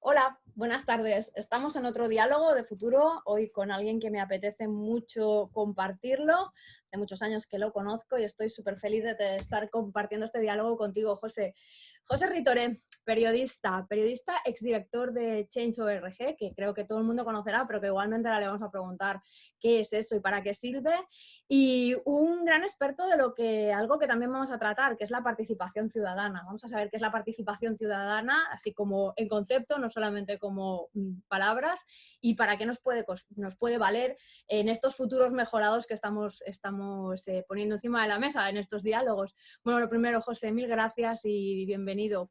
Hola, buenas tardes. Estamos en otro diálogo de futuro, hoy con alguien que me apetece mucho compartirlo. De muchos años que lo conozco y estoy súper feliz de estar compartiendo este diálogo contigo, José. José Ritoré, periodista, exdirector de Change.org, que creo que todo el mundo conocerá, pero que igualmente ahora le vamos a preguntar qué es eso y para qué sirve. Y un gran experto de algo que también vamos a tratar, que es la participación ciudadana. Vamos a saber qué es la participación ciudadana, así como en concepto, no solamente como palabras, y para qué nos puede valer en estos futuros mejorados que estamos poniendo encima de la mesa en estos diálogos. Bueno, lo primero, José, mil gracias y bienvenido.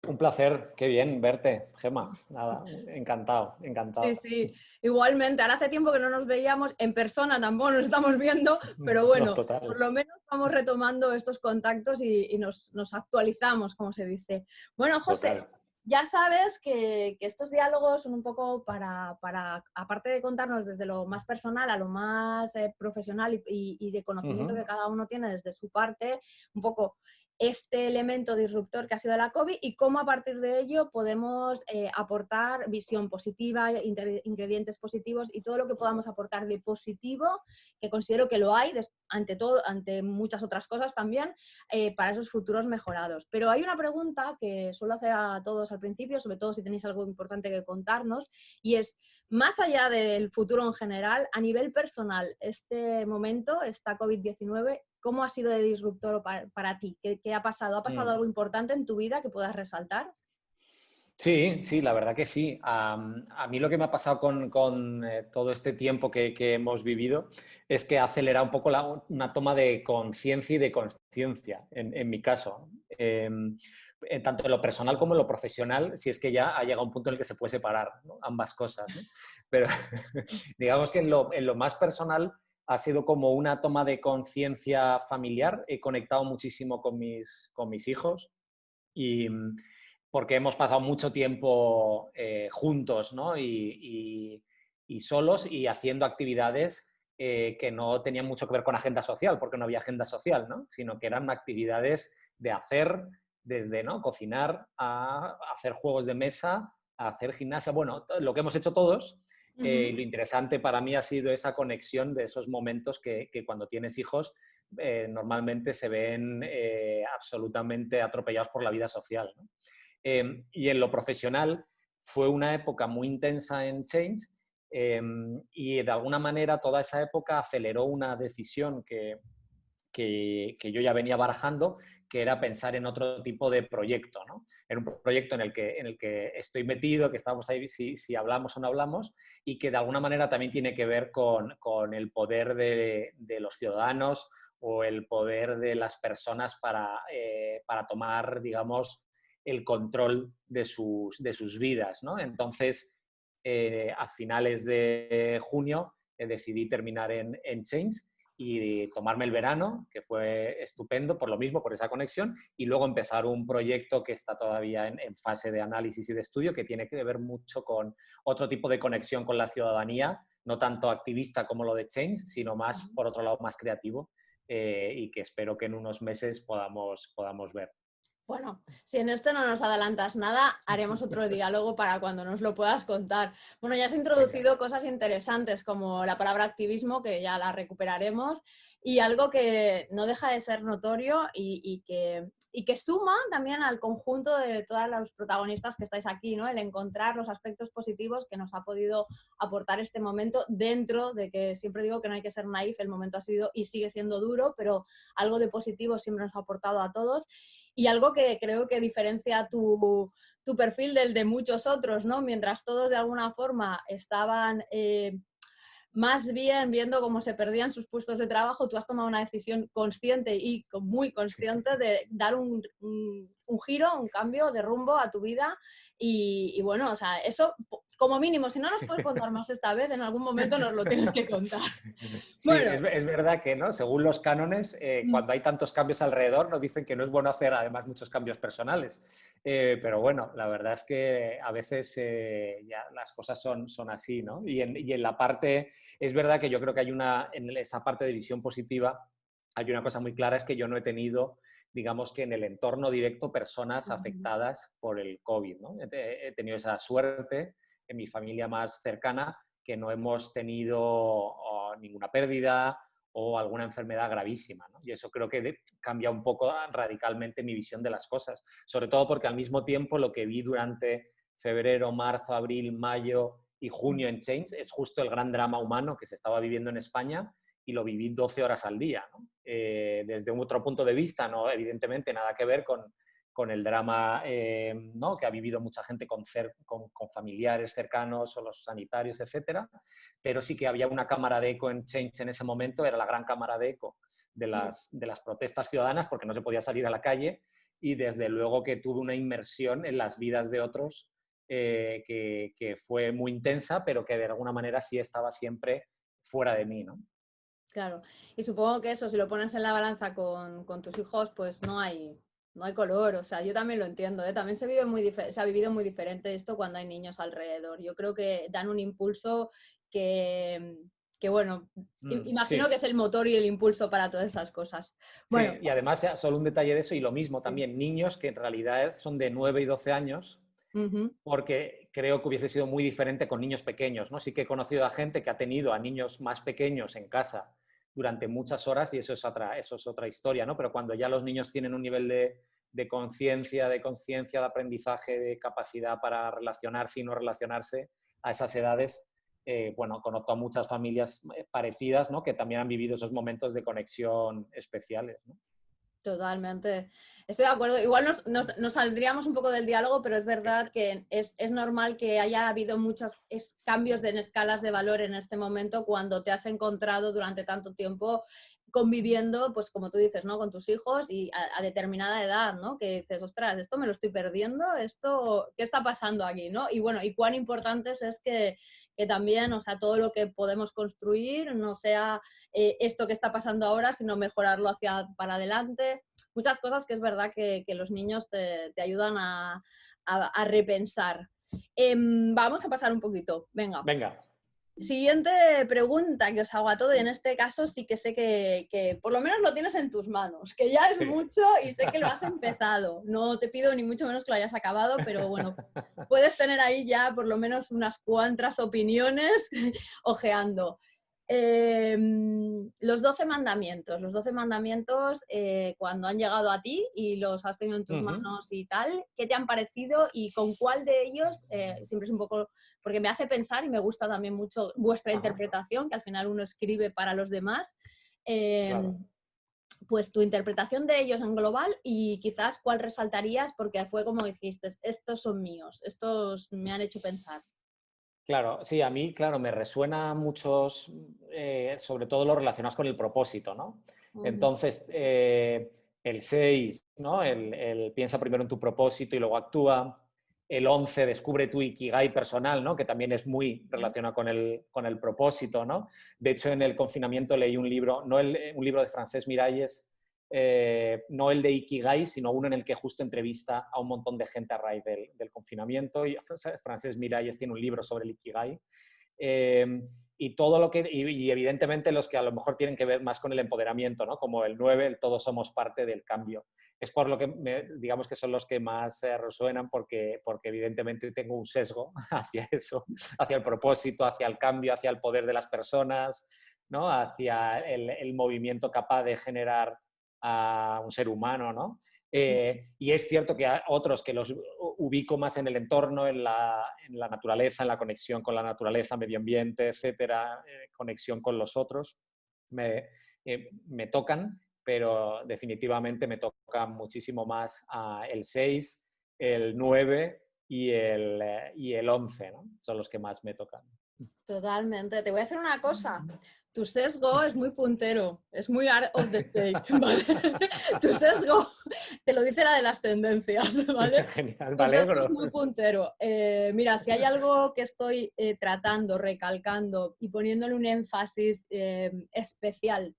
Un placer, qué bien verte, Gemma. Nada, encantado, Sí, encantado. sí, igualmente. Ahora hace tiempo que no nos veíamos en persona, tampoco nos estamos viendo, pero No, bueno, por total, lo menos vamos retomando estos contactos y nos actualizamos, como se dice. Bueno, José, total. ya sabes que estos diálogos son un poco aparte de contarnos desde lo más personal a lo más profesional y de conocimiento Ujú. que cada uno tiene desde su parte, un poco este elemento disruptor que ha sido la COVID y cómo a partir de ello podemos aportar visión positiva, ingredientes positivos y todo lo que podamos aportar de positivo, que considero que lo hay, ante todo, ante muchas otras cosas también, para esos futuros mejorados. Pero hay una pregunta que suelo hacer a todos al principio, sobre todo si tenéis algo importante que contarnos, y es, más allá del futuro en general, a nivel personal, este momento, esta COVID-19, ¿cómo ha sido de disruptor para ti? ¿Qué ha pasado? ¿Ha pasado Mm. algo importante en tu vida que puedas resaltar? Sí, sí, la verdad que sí. A mí lo que me ha pasado con todo este tiempo que hemos vivido es que ha acelerado un poco una toma de conciencia y de consciencia, en mi caso. Tanto en lo personal como en lo profesional, si es que ya ha llegado un punto en el que se puede separar, ¿no? Ambas cosas, ¿no? Pero digamos que en lo más personal ha sido como una toma de conciencia familiar. He conectado muchísimo con mis hijos y porque hemos pasado mucho tiempo juntos, ¿no? Y solos y haciendo actividades que no tenían mucho que ver con agenda social, porque no había agenda social, ¿no? Sino que eran actividades de hacer, desde, ¿no?, cocinar a hacer juegos de mesa, a hacer gimnasia, bueno, lo que hemos hecho todos. Lo interesante para mí ha sido esa conexión de esos momentos que cuando tienes hijos normalmente se ven absolutamente atropellados por la vida social, ¿no? Y en lo profesional fue una época muy intensa en Change y de alguna manera toda esa época aceleró una decisión que yo ya venía barajando, que era pensar en otro tipo de proyecto, ¿no? En un proyecto en el que estoy metido, que estamos ahí si hablamos o no hablamos, y que de alguna manera también tiene que ver con el poder de los ciudadanos o el poder de las personas para tomar, digamos, el control de sus vidas, ¿no? Entonces, a finales de junio decidí terminar en Change y tomarme el verano, que fue estupendo por lo mismo, por esa conexión, y luego empezar un proyecto que está todavía en fase de análisis y de estudio, que tiene que ver mucho con otro tipo de conexión con la ciudadanía, no tanto activista como lo de Change, sino más, por otro lado, más creativo, y que espero que en unos meses podamos ver. Bueno, si en este no nos adelantas nada, haremos otro diálogo para cuando nos lo puedas contar. Bueno, ya has Venga. introducido cosas interesantes como la palabra activismo, que ya la recuperaremos, y algo que no deja de ser notorio y que suma también al conjunto de todos los protagonistas que estáis aquí, ¿no? El encontrar los aspectos positivos que nos ha podido aportar este momento dentro de que siempre digo que no hay que ser naif, el momento ha sido y sigue siendo duro, pero algo de positivo siempre nos ha aportado a todos. Y algo que creo que diferencia tu perfil del de muchos otros, ¿no? Mientras todos de alguna forma estaban más bien viendo cómo se perdían sus puestos de trabajo, tú has tomado una decisión consciente y muy consciente de dar un giro, un cambio de rumbo a tu vida y bueno, o sea, eso como mínimo, si no nos puedes contar más esta vez, en algún momento nos lo tienes que contar. Sí, Bueno, es verdad que, ¿no?, según los cánones, cuando hay tantos cambios alrededor, nos dicen que no es bueno hacer además muchos cambios personales. Pero bueno, la verdad es que a veces ya las cosas son así, ¿no? Y en la parte, es verdad que yo creo que en esa parte de visión positiva, hay una cosa muy clara, es que yo no he tenido digamos que en el entorno directo, personas afectadas por el COVID, ¿no? He tenido esa suerte en mi familia más cercana que no hemos tenido ninguna pérdida o alguna enfermedad gravísima, ¿no? Y eso creo que cambia un poco radicalmente mi visión de las cosas, sobre todo porque al mismo tiempo lo que vi durante febrero, marzo, abril, mayo y junio en Change es justo el gran drama humano que se estaba viviendo en España y lo viví 12 horas al día, ¿no? Desde un otro punto de vista, no, evidentemente nada que ver con el drama ¿no? que ha vivido mucha gente con familiares cercanos o los sanitarios, etcétera, pero sí que había una cámara de eco en Change en ese momento, era la gran cámara de eco de las protestas ciudadanas porque no se podía salir a la calle y desde luego que tuve una inmersión en las vidas de otros que fue muy intensa, pero que de alguna manera sí estaba siempre fuera de mí, ¿no? Claro, y supongo que eso, si lo pones en la balanza con tus hijos, pues no hay color, o sea, yo también lo entiendo, ¿eh? También se ha vivido muy diferente esto cuando hay niños alrededor. Yo creo que dan un impulso que bueno, imagino Sí. que es el motor y el impulso para todas esas cosas. Bueno, Sí, y además, solo un detalle de eso, y lo mismo también, niños que en realidad son de 9 y 12 años, porque creo que hubiese sido muy diferente con niños pequeños, ¿no? Sí que he conocido a gente que ha tenido a niños más pequeños en casa durante muchas horas y eso es otra historia, ¿no? Pero cuando ya los niños tienen un nivel de conciencia, de aprendizaje, de capacidad para relacionarse y no relacionarse a esas edades, bueno, conozco a muchas familias parecidas, ¿no? Que también han vivido esos momentos de conexión especiales, ¿no? totalmente. Estoy de acuerdo. Igual nos saldríamos un poco del diálogo, pero es verdad que es normal que haya habido muchos cambios en escalas de valor en este momento cuando te has encontrado durante tanto tiempo conviviendo, pues como tú dices, ¿no? Con tus hijos y a determinada edad, ¿no? Que dices, ostras, esto me lo estoy perdiendo, ¿qué está pasando aquí, ¿no? Y bueno, y cuán importante es que también, o sea, todo lo que podemos construir no sea esto que está pasando ahora, sino mejorarlo para adelante. Muchas cosas que es verdad que los niños te ayudan a repensar. Vamos a pasar un poquito. Venga. Venga. Siguiente pregunta que os hago a todo, y en este caso sí que sé que por lo menos lo tienes en tus manos, que ya es mucho y sé que lo has empezado. No te pido ni mucho menos que lo hayas acabado, pero bueno, puedes tener ahí ya por lo menos unas cuantas opiniones ojeando. Los 12 mandamientos. Los 12 mandamientos, cuando han llegado a ti y los has tenido en tus manos y tal, ¿qué te han parecido y con cuál de ellos? Siempre es un poco, porque me hace pensar y me gusta también mucho vuestra interpretación, que al final uno escribe para los demás. Claro. Pues tu interpretación de ellos en global y quizás cuál resaltarías porque fue como dijiste, estos son míos, estos me han hecho pensar. Claro, sí, a mí, claro, me resuena muchos, sobre todo los relacionados con el propósito, ¿no? Entonces, el 6, ¿no? El piensa primero en tu propósito y luego actúa. El 11, descubre tu ikigai personal, ¿no? Que también es muy relacionado con el propósito, ¿no? De hecho, en el confinamiento leí un libro, un libro de Francesc Miralles, no el de Ikigai, sino uno en el que justo entrevista a un montón de gente a raíz del confinamiento. Y Francesc Miralles tiene un libro sobre el Ikigai. Y todo lo que, y evidentemente los que a lo mejor tienen que ver más con el empoderamiento, ¿no? Como el 9, el todos somos parte del cambio. Es por lo que digamos que son los que más resuenan porque evidentemente tengo un sesgo hacia eso, hacia el propósito, hacia el cambio, hacia el poder de las personas, ¿no? Hacia el movimiento capaz de generar a un ser humano, ¿no? Y es cierto que hay otros que los ubico más en el entorno, en la naturaleza, en la conexión con la naturaleza, medio ambiente, etcétera, conexión con los otros, me tocan, pero definitivamente me tocan muchísimo más el 6, el 9 y el 11, ¿no? Son los que más me tocan. Totalmente. Te voy a hacer una cosa. Tu sesgo es muy puntero, es muy art of the take, ¿vale? Tu sesgo te lo dice la de las tendencias, ¿vale? Genial, Tu me sesgo es alegro. muy puntero. Mira, si hay algo que estoy tratando, recalcando y poniéndole un énfasis especial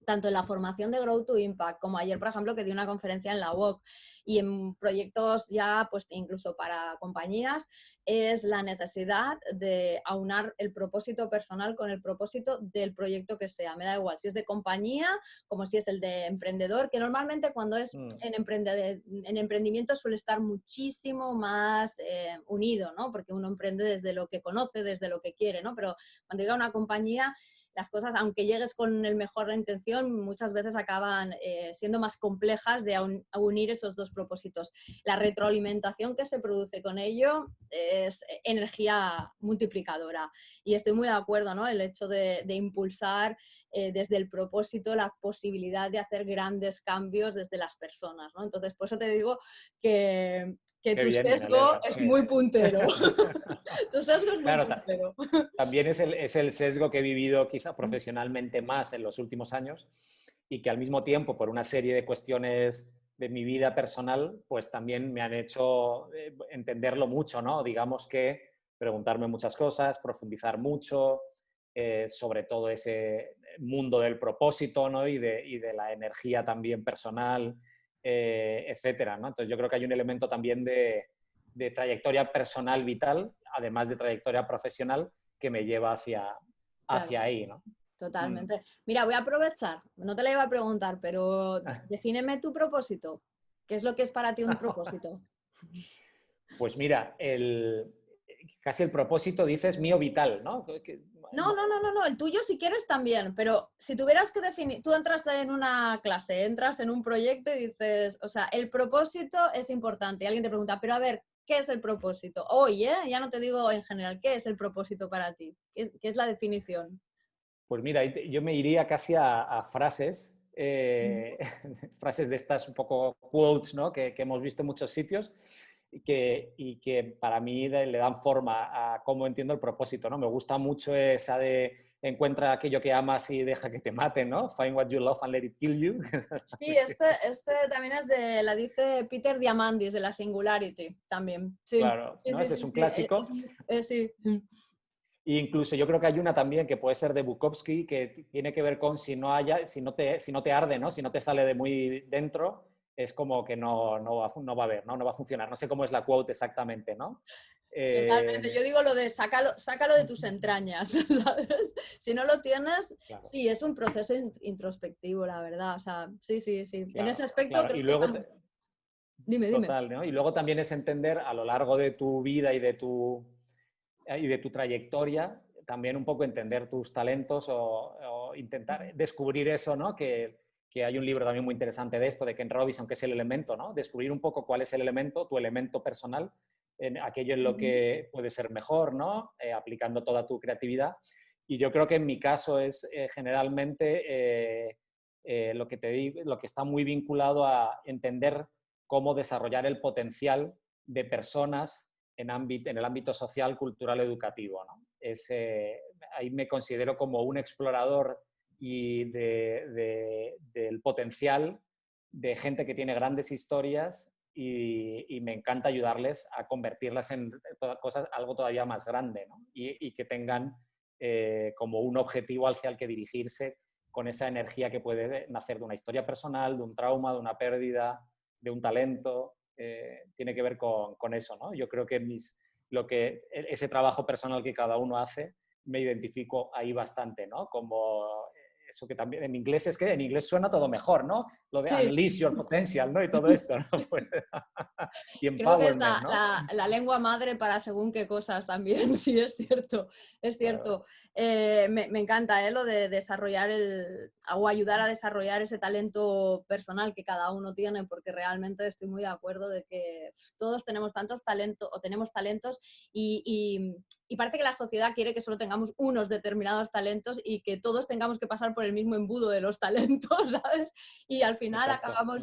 tanto en la formación de Grow to Impact, como ayer, por ejemplo, que di una conferencia en la UOC, y en proyectos ya, pues incluso para compañías, es la necesidad de aunar el propósito personal con el propósito del proyecto que sea. Me da igual si es de compañía como si es el de emprendedor, que normalmente cuando es en emprendimiento suele estar muchísimo más unido, ¿no? Porque uno emprende desde lo que conoce, desde lo que quiere, ¿no? Pero cuando llega a una compañía, las cosas, aunque llegues con el mejor intención, muchas veces acaban siendo más complejas de unir esos dos propósitos. La retroalimentación que se produce con ello es energía multiplicadora. Y estoy muy de acuerdo, ¿no? El hecho de impulsar desde el propósito la posibilidad de hacer grandes cambios desde las personas, ¿no? Entonces, por eso te digo que Qué tu bien, me sesgo alegra, es sí. muy puntero. Tu sesgo es muy Claro, puntero. también es el sesgo que he vivido quizá profesionalmente más en los últimos años y que al mismo tiempo, por una serie de cuestiones de mi vida personal, pues también me han hecho entenderlo mucho, ¿no? Digamos que preguntarme muchas cosas, profundizar mucho sobre todo ese mundo del propósito, ¿no? Y de la energía también personal, etcétera, ¿no? Entonces yo creo que hay un elemento también de trayectoria personal vital, además de trayectoria profesional, que me lleva Claro, hacia ahí, ¿no? totalmente. Mira, voy a aprovechar, no te la iba a preguntar, pero defíneme tu propósito. ¿Qué es lo que es para ti un propósito? Pues mira, casi el propósito dices mío vital, ¿no? No, el tuyo si quieres también, pero si tuvieras que definir, tú entras en una clase, entras en un proyecto y dices, o sea, el propósito es importante. Y alguien te pregunta, pero a ver, ¿qué es el propósito? Hoy, ¿eh? Ya no te digo en general, ¿qué es el propósito para ti? ¿Qué es la definición? Pues mira, yo me iría casi a frases, frases de estas un poco quotes, ¿no? Que hemos visto en muchos sitios y que para mí le dan forma a cómo entiendo el propósito, ¿no? Me gusta mucho esa de encuentra aquello que amas y deja que te maten, ¿no? Find what you love and let it kill you. Sí, este también es la dice Peter Diamandis, de la Singularity, también. Sí, Claro, sí, ¿no? sí, Ese sí, es un sí, clásico. sí. E incluso yo creo que hay una también que puede ser de Bukowski que tiene que ver con si no te arde, ¿no? Si no te sale de muy dentro, es como que no va a haber, ¿no? No va a funcionar. No sé cómo es la quote exactamente, ¿no? Totalmente. Yo digo lo de sácalo de tus entrañas, ¿sabes? Si no lo tienes, Claro, sí, es un proceso introspectivo, la verdad. O sea, sí, sí, sí. En ese claro, aspecto claro. creo Y que luego, estamos... Dime. total, ¿no? Y luego también es entender a lo largo de tu vida y de tu trayectoria, también un poco entender tus talentos o intentar descubrir eso, ¿no? Que hay un libro también muy interesante de esto, de Ken Robinson, que es el elemento, ¿no? Descubrir un poco cuál es el elemento, tu elemento personal, en aquello en lo que puede ser mejor, ¿no? Aplicando toda tu creatividad. Y yo creo que en mi caso es generalmente lo que te digo, lo que está muy vinculado a entender cómo desarrollar el potencial de personas en el ámbito social, cultural, educativo, ¿no? Ahí me considero como un explorador y del potencial de gente que tiene grandes historias y me encanta ayudarles a convertirlas en cosas, algo todavía más grande, ¿no? Y que tengan como un objetivo hacia el que dirigirse con esa energía que puede nacer de una historia personal, de un trauma, de una pérdida, de un talento. Tiene que ver con eso, ¿no? Yo creo que ese trabajo personal que cada uno hace, me identifico ahí bastante, ¿no? Como eso que también en inglés es que en inglés suena todo mejor, ¿no? Lo de Sí, unleash your potential, ¿no? Y todo esto, ¿no? Pues, y creo que es empowerment, ¿no? la lengua madre para según qué cosas también, sí, es cierto, es Claro. cierto. Me encanta lo de desarrollar o ayudar a desarrollar ese talento personal que cada uno tiene, porque realmente estoy muy de acuerdo de que todos tenemos tantos talentos o tenemos talentos y parece que la sociedad quiere que solo tengamos unos determinados talentos y que todos tengamos que pasar por el mismo embudo de los talentos, ¿sabes? Y al final Exacto. acabamos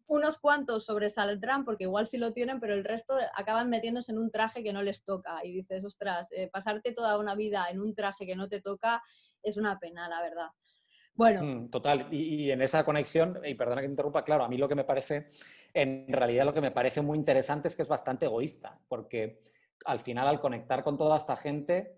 unos cuantos sobresaldrán porque igual sí lo tienen, pero el resto acaban metiéndose en un traje que no les toca. Y dices, ostras, pasarte toda una vida en un traje que no te toca es una pena, la verdad. Bueno. Total, y en esa conexión, y perdona que te interrumpa, claro, a mí lo que me parece, en realidad lo que me parece muy interesante es que es bastante egoísta, porque al final al conectar con toda esta gente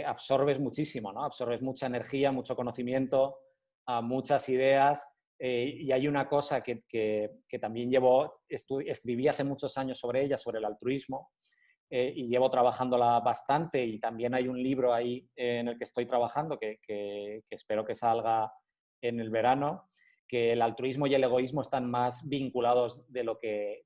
absorbes muchísimo, ¿no? Absorbes mucha energía, mucho conocimiento, a muchas ideas. Y hay una cosa que también escribí hace muchos años sobre ella, sobre el altruismo, y llevo trabajándola bastante, y también hay un libro ahí en el que estoy trabajando que espero que salga en el verano, que el altruismo y el egoísmo están más vinculados de lo que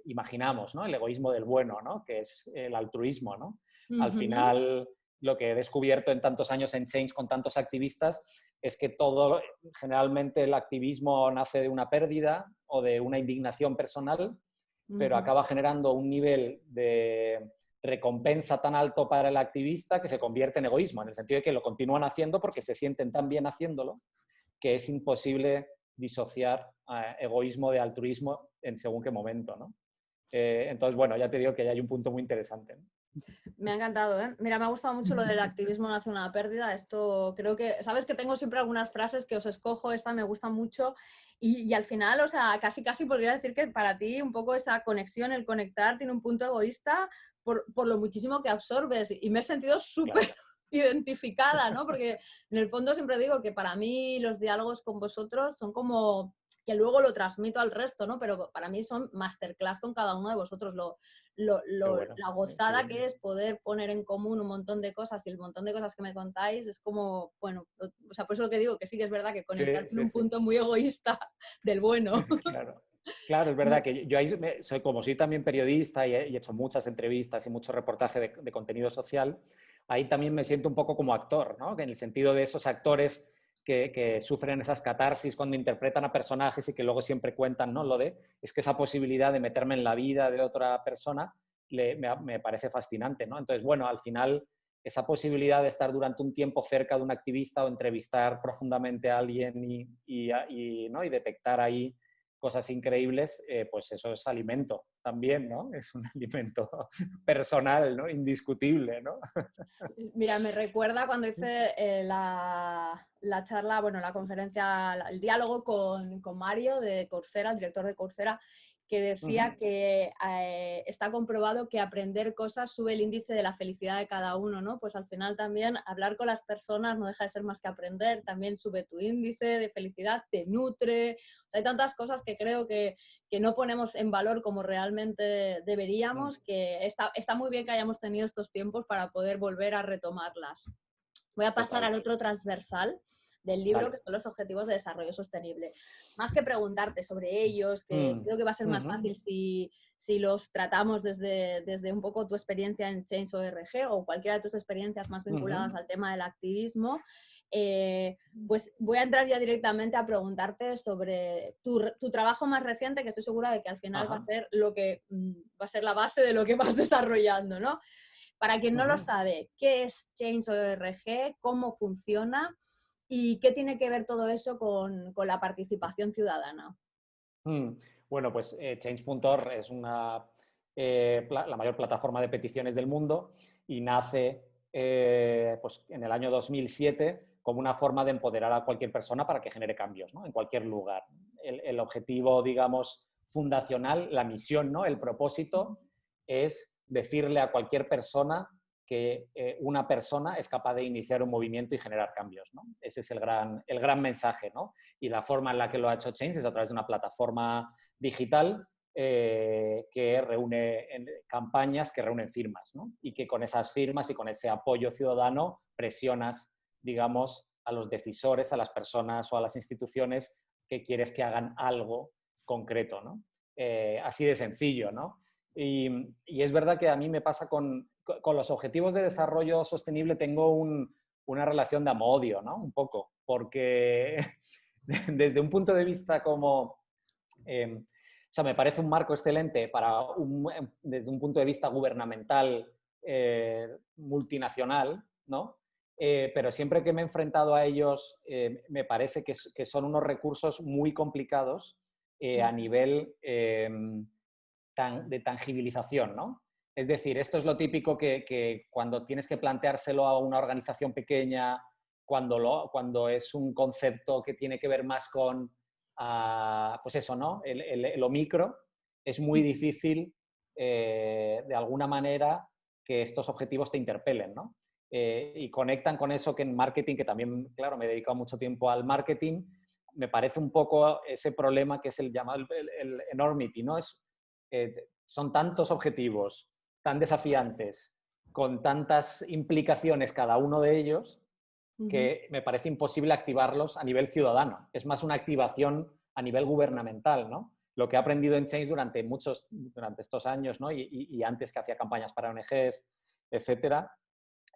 imaginamos, ¿no? El egoísmo del bueno, ¿no? Que es el altruismo, ¿no? Al Ujú. final, lo que he descubierto en tantos años en Change con tantos activistas es que todo, generalmente el activismo nace de una pérdida o de una indignación personal, pero Ujú. acaba generando un nivel de recompensa tan alto para el activista que se convierte en egoísmo, en el sentido de que lo continúan haciendo porque se sienten tan bien haciéndolo que es imposible disociar egoísmo de altruismo en según qué momento, ¿no? Entonces, bueno, ya te digo que ya hay un punto muy interesante, ¿no? Me ha encantado, ¿eh? Mira, me ha gustado mucho lo del activismo nace una pérdida. Esto creo que, sabes que tengo siempre algunas frases que os escojo, esta me gusta mucho y al final, o sea, casi casi podría decir que para ti un poco esa conexión, el conectar, tiene un punto egoísta por lo muchísimo que absorbes y me he sentido súper Claro. identificada, ¿no? Porque en el fondo siempre digo que para mí los diálogos con vosotros son como que luego lo transmito al resto, ¿no? Pero para mí son masterclass con cada uno de vosotros. Qué bueno, La qué gozada bien. que es poder poner en común un montón de cosas y el montón de cosas que me contáis es como, bueno, o sea, por eso lo que digo, que sí que es verdad que Sí, conectar tiene sí, un sí. punto muy egoísta del bueno. Claro. Claro, es verdad que yo ahí soy, como soy también periodista y he hecho muchas entrevistas y mucho reportaje de contenido social, ahí también me siento un poco como actor, ¿no? En el sentido de esos actores que sufren esas catarsis cuando interpretan a personajes y que luego siempre cuentan, ¿no? Es que esa posibilidad de meterme en la vida de otra persona me parece fascinante, ¿no? Entonces, bueno, al final esa posibilidad de estar durante un tiempo cerca de un activista o entrevistar profundamente a alguien ¿no? Y detectar ahí cosas increíbles, pues eso es alimento también, ¿no? Es un alimento personal, ¿no? Indiscutible, ¿no? Mira, me recuerda cuando hice la charla, bueno, la conferencia, el diálogo con Mario de Coursera, el director de Coursera, que decía Ujú. que está comprobado que aprender cosas sube el índice de la felicidad de cada uno, ¿no? Pues al final también hablar con las personas no deja de ser más que aprender, también sube tu índice de felicidad, te nutre. Hay tantas cosas que creo que no ponemos en valor como realmente deberíamos, que está muy bien que hayamos tenido estos tiempos para poder volver a retomarlas. Voy a pasar Total. al otro transversal del libro, que Vale. son los Objetivos de Desarrollo Sostenible. Más que preguntarte sobre ellos, que Mm. creo que va a ser más Ujú. fácil si los tratamos desde un poco tu experiencia en Change.org o cualquiera de tus experiencias más vinculadas Ujú. al tema del activismo, pues voy a entrar ya directamente a preguntarte sobre tu trabajo más reciente, que estoy segura de que al final va a Ajá. ser lo que va a ser la base de lo que vas desarrollando, ¿no? Para quien no lo Ujú. sabe, ¿qué es Change.org? ¿Cómo funciona? ¿Y qué tiene que ver todo eso con la participación ciudadana? Mm. Bueno, pues Change.org es la mayor plataforma de peticiones del mundo y nace pues en el año 2007 como una forma de empoderar a cualquier persona para que genere cambios, ¿no? En cualquier lugar. El objetivo, digamos, fundacional, la misión, ¿no? El propósito es decirle a cualquier persona que una persona es capaz de iniciar un movimiento y generar cambios, ¿no? Ese es el gran mensaje, ¿no? Y la forma en la que lo ha hecho Change es a través de una plataforma digital que reúne campañas, que reúnen firmas, ¿no? Y que con esas firmas y con ese apoyo ciudadano presionas, digamos, a los decisores, a las personas o a las instituciones que quieres que hagan algo concreto, ¿no? Así de sencillo, ¿no? Y es verdad que a mí me pasa con los objetivos de desarrollo sostenible, tengo una relación de amor-odio, ¿no? Un poco, porque desde un punto de vista como... o sea, me parece un marco excelente desde un punto de vista gubernamental multinacional, ¿no? Pero siempre que me he enfrentado a ellos, me parece que son unos recursos muy complicados a nivel de tangibilización, ¿no? Es decir, esto es lo típico que cuando tienes que planteárselo a una organización pequeña, cuando es un concepto que tiene que ver más con, pues eso, ¿no? Lo micro, es muy difícil, de alguna manera, que estos objetivos te interpelen, ¿no? y conectan con eso que en marketing, que también, claro, me he dedicado mucho tiempo al marketing, me parece un poco ese problema que es el llamado el enormity, ¿no? Son tantos objetivos tan desafiantes, con tantas implicaciones cada uno de ellos, que me parece imposible activarlos a nivel ciudadano. Es más una activación a nivel gubernamental, ¿no? Lo que he aprendido en Change durante estos años, ¿no? y antes que hacía campañas para ONGs, etcétera,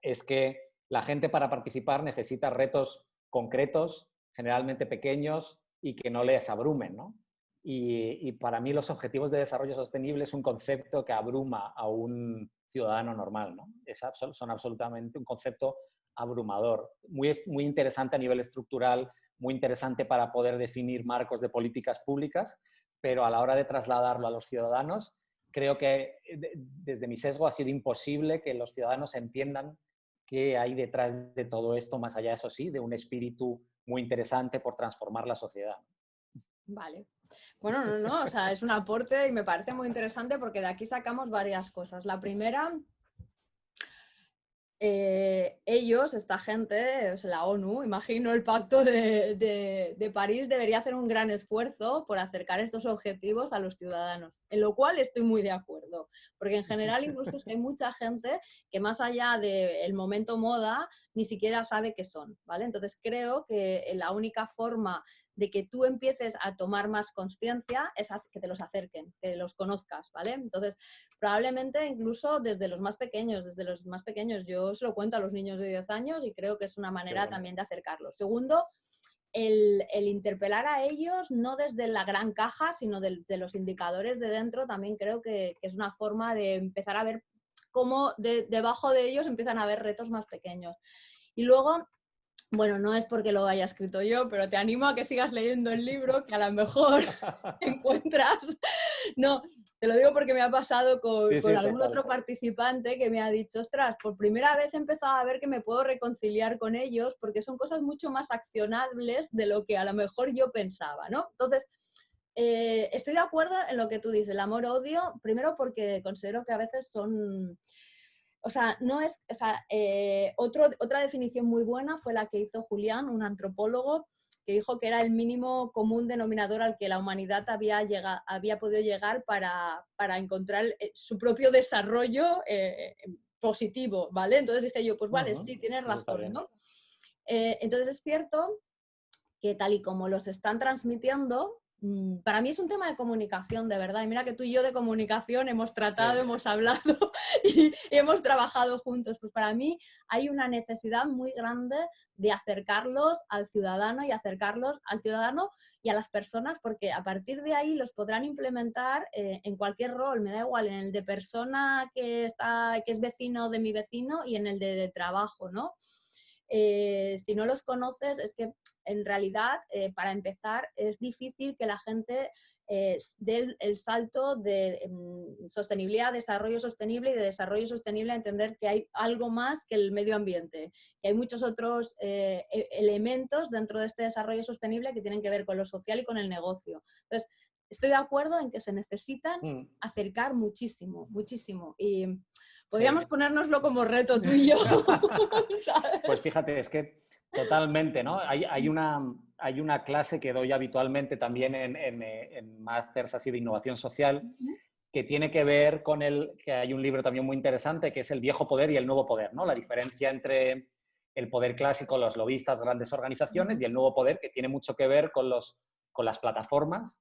es que la gente para participar necesita retos concretos, generalmente pequeños y que no les abrumen, ¿no? Y para mí los objetivos de desarrollo sostenible es un concepto que abruma a un ciudadano normal, ¿no? Son absolutamente un concepto abrumador, muy interesante a nivel estructural, muy interesante para poder definir marcos de políticas públicas, pero a la hora de trasladarlo a los ciudadanos, creo que desde mi sesgo ha sido imposible que los ciudadanos entiendan qué hay detrás de todo esto, más allá, eso sí, de un espíritu muy interesante por transformar la sociedad. Vale. Bueno, no, o sea, es un aporte y me parece muy interesante porque de aquí sacamos varias cosas. La primera, ellos, esta gente, o sea, la ONU, imagino el Pacto de París debería hacer un gran esfuerzo por acercar estos objetivos a los ciudadanos, en lo cual estoy muy de acuerdo, porque en general incluso es que hay mucha gente que más allá del momento moda ni siquiera sabe qué son, ¿vale? Entonces creo que la única forma de que tú empieces a tomar más conciencia es que te los acerquen, que los conozcas, ¿vale? Entonces, probablemente incluso desde los más pequeños, yo se lo cuento a los niños de 10 años y creo que es una manera también de acercarlos. Segundo, el interpelar a ellos, no desde la gran caja, sino de los indicadores de dentro, también creo que es una forma de empezar a ver cómo debajo de ellos empiezan a haber retos más pequeños. Y luego, bueno, no es porque lo haya escrito yo, pero te animo a que sigas leyendo el libro, que a lo mejor encuentras... No, te lo digo porque me ha pasado con, Sí, con sí, algún total. otro participante que me ha dicho, ostras, por primera vez he empezado a ver que me puedo reconciliar con ellos porque son cosas mucho más accionables de lo que a lo mejor yo pensaba, ¿no? Entonces, estoy de acuerdo en lo que tú dices, el amor-odio, primero porque considero que a veces son... O sea, no es, o sea, otra definición muy buena fue la que hizo Julián, un antropólogo, que dijo que era el mínimo común denominador al que la humanidad había podido llegar para encontrar su propio desarrollo positivo, ¿vale? Entonces dije yo, pues vale, sí, tienes Eso está razón, bien. ¿no? Entonces es cierto que tal y como los están transmitiendo, para mí es un tema de comunicación, de verdad. Y mira que tú y yo de comunicación hemos tratado, Sí. hemos hablado y hemos trabajado juntos. Pues para mí hay una necesidad muy grande de acercarlos al ciudadano y a las personas, porque a partir de ahí los podrán implementar en cualquier rol, me da igual, en el de persona que es vecino de mi vecino y en el de trabajo, ¿no? Si no los conoces, es que en realidad, para empezar, es difícil que la gente dé el salto de sostenibilidad, desarrollo sostenible y de desarrollo sostenible a entender que hay algo más que el medio ambiente, que hay muchos otros elementos dentro de este desarrollo sostenible que tienen que ver con lo social y con el negocio. Entonces, estoy de acuerdo en que se necesitan acercar muchísimo, muchísimo. Y podríamos ponérnoslo como reto tú y yo. Pues fíjate, es que totalmente, ¿no? Hay una clase que doy habitualmente también en másters así de innovación social que tiene que ver con que hay un libro también muy interesante que es El viejo poder y el nuevo poder, ¿no? La diferencia entre el poder clásico, los lobistas, grandes organizaciones y el nuevo poder que tiene mucho que ver con las plataformas,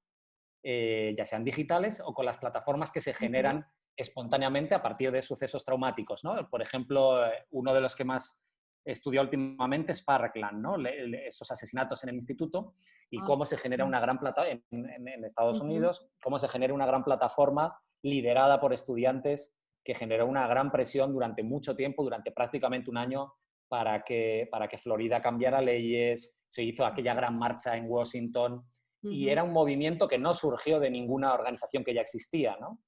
ya sean digitales o con las plataformas que se generan espontáneamente a partir de sucesos traumáticos, ¿no? Por ejemplo, uno de los que más he estudiado últimamente es Parkland, ¿no? Esos asesinatos en el instituto y cómo se genera una gran plataforma en Estados Unidos, cómo se genera una gran plataforma liderada por estudiantes que generó una gran presión durante mucho tiempo, durante prácticamente un año, para que Florida cambiara leyes, se hizo aquella gran marcha en Washington y era un movimiento que no surgió de ninguna organización que ya existía, ¿no?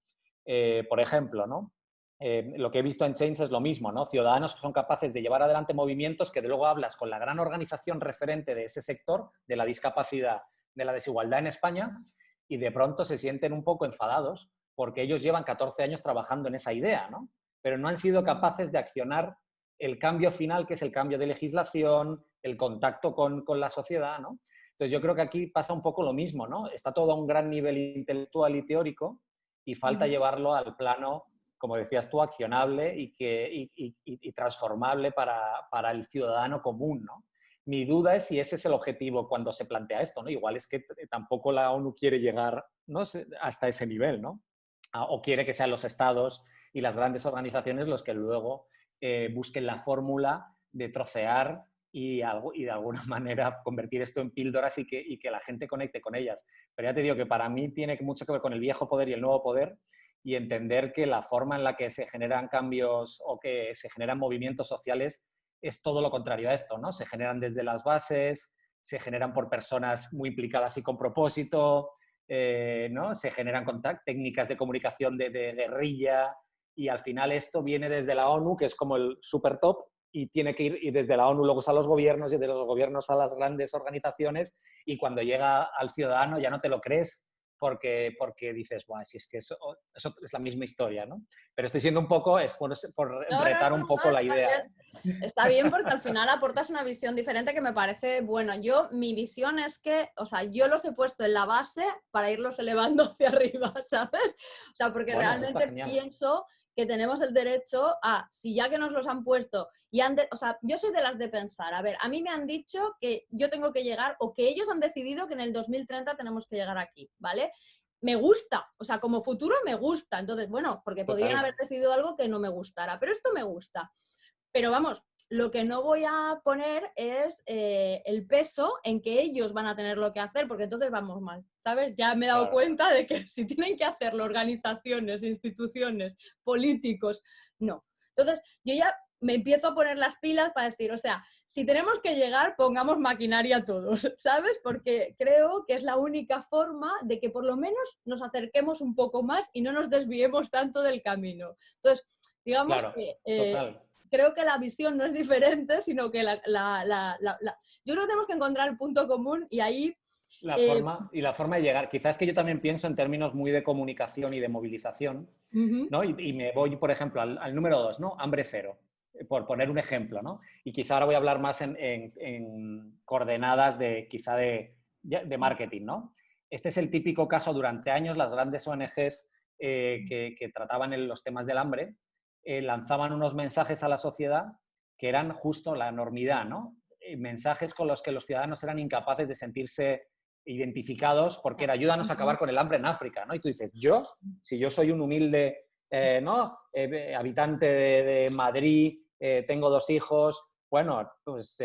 Por ejemplo, ¿no? Lo que he visto en Change es lo mismo, ¿no? Ciudadanos que son capaces de llevar adelante movimientos que de luego hablas con la gran organización referente de ese sector, de la discapacidad, de la desigualdad en España, y de pronto se sienten un poco enfadados porque ellos llevan 14 años trabajando en esa idea, ¿no? Pero no han sido capaces de accionar el cambio final, que es el cambio de legislación, el contacto con la sociedad, ¿no? Entonces yo creo que aquí pasa un poco lo mismo, ¿no? Está todo a un gran nivel intelectual y teórico y falta llevarlo al plano, como decías tú, accionable y transformable para el ciudadano común, ¿no? Mi duda es si ese es el objetivo cuando se plantea esto, ¿no? Igual es que tampoco la ONU quiere llegar, ¿no?, hasta ese nivel, ¿no? O quiere que sean los estados y las grandes organizaciones los que luego busquen la fórmula de trocear y de alguna manera convertir esto en píldoras y que la gente conecte con ellas. Pero ya te digo que para mí tiene mucho que ver con el viejo poder y el nuevo poder, y entender que la forma en la que se generan cambios o que se generan movimientos sociales es todo lo contrario a esto, ¿no? Se generan desde las bases, se generan por personas muy implicadas y con propósito, ¿no? Se generan técnicas de comunicación de guerrilla, y al final esto viene desde la ONU, que es como el super top, y tiene que ir y desde la ONU luego a los gobiernos y de los gobiernos a las grandes organizaciones, y cuando llega al ciudadano ya no te lo crees porque dices, bueno, si es que eso es la misma historia, ¿no? Pero estoy siendo un poco, es por No, no, retar no, un no, poco la está idea. bien. Está bien porque al final aportas una visión diferente que me parece, bueno, mi visión es que, o sea, yo los he puesto en la base para irlos elevando hacia arriba, ¿sabes? O sea, porque Bueno, eso está realmente genial. pienso que tenemos el derecho a, si ya que nos los han puesto, o sea, yo soy de las de pensar, a ver, a mí me han dicho que yo tengo que llegar, o que ellos han decidido que en el 2030 tenemos que llegar aquí, ¿vale? Me gusta, o sea, como futuro me gusta, entonces, bueno, porque podrían Total. haber decidido algo que no me gustara, pero esto me gusta. Pero vamos, lo que no voy a poner es el peso en que ellos van a tener lo que hacer, porque entonces vamos mal, ¿sabes? Ya me he dado Claro. cuenta de que si tienen que hacerlo organizaciones, instituciones, políticos, no. Entonces, yo ya me empiezo a poner las pilas para decir, o sea, si tenemos que llegar, pongamos maquinaria todos, ¿sabes? Porque creo que es la única forma de que por lo menos nos acerquemos un poco más y no nos desviemos tanto del camino. Entonces, digamos Claro, que total. creo que la visión no es diferente, sino que yo creo que tenemos que encontrar el punto común y ahí... La forma de llegar. Quizás que yo también pienso en términos muy de comunicación y de movilización, uh-huh, ¿no? Y me voy, por ejemplo, al número 2, ¿no? Hambre cero, por poner un ejemplo, ¿no? Y quizá ahora voy a hablar más en coordenadas quizá de marketing, ¿no? Este es el típico caso. Durante años las grandes ONGs que trataban los temas del hambre lanzaban unos mensajes a la sociedad que eran justo la enormidad, ¿no? Mensajes con los que los ciudadanos eran incapaces de sentirse identificados, porque era ayúdanos a acabar con el hambre en África, ¿no? Y tú dices, si yo soy un humilde ¿no? Habitante de Madrid, tengo 2 hijos, bueno, pues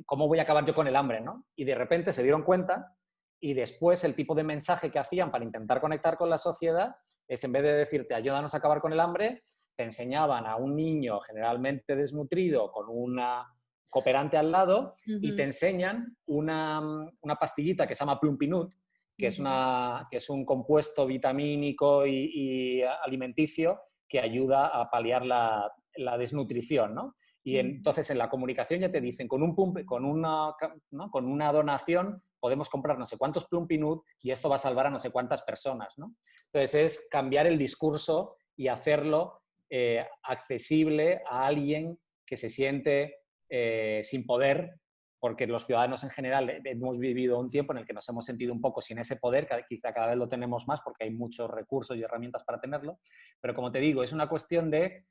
¿cómo voy a acabar yo con el hambre, ¿no? Y de repente se dieron cuenta, y después el tipo de mensaje que hacían para intentar conectar con la sociedad es, en vez de decirte ayúdanos a acabar con el hambre, te enseñaban a un niño generalmente desnutrido con una cooperante al lado, y te uh-huh, enseñan una pastillita que se llama Plumpinut, que es un compuesto vitamínico y alimenticio que ayuda a paliar la desnutrición, ¿no? Y entonces en la comunicación ya te dicen, con una donación podemos comprar no sé cuántos Plumpinut y esto va a salvar a no sé cuántas personas, ¿no? Entonces es cambiar el discurso y hacerlo accesible a alguien que se siente sin poder, porque los ciudadanos en general hemos vivido un tiempo en el que nos hemos sentido un poco sin ese poder, quizá cada vez lo tenemos más porque hay muchos recursos y herramientas para tenerlo, pero como te digo, es una cuestión de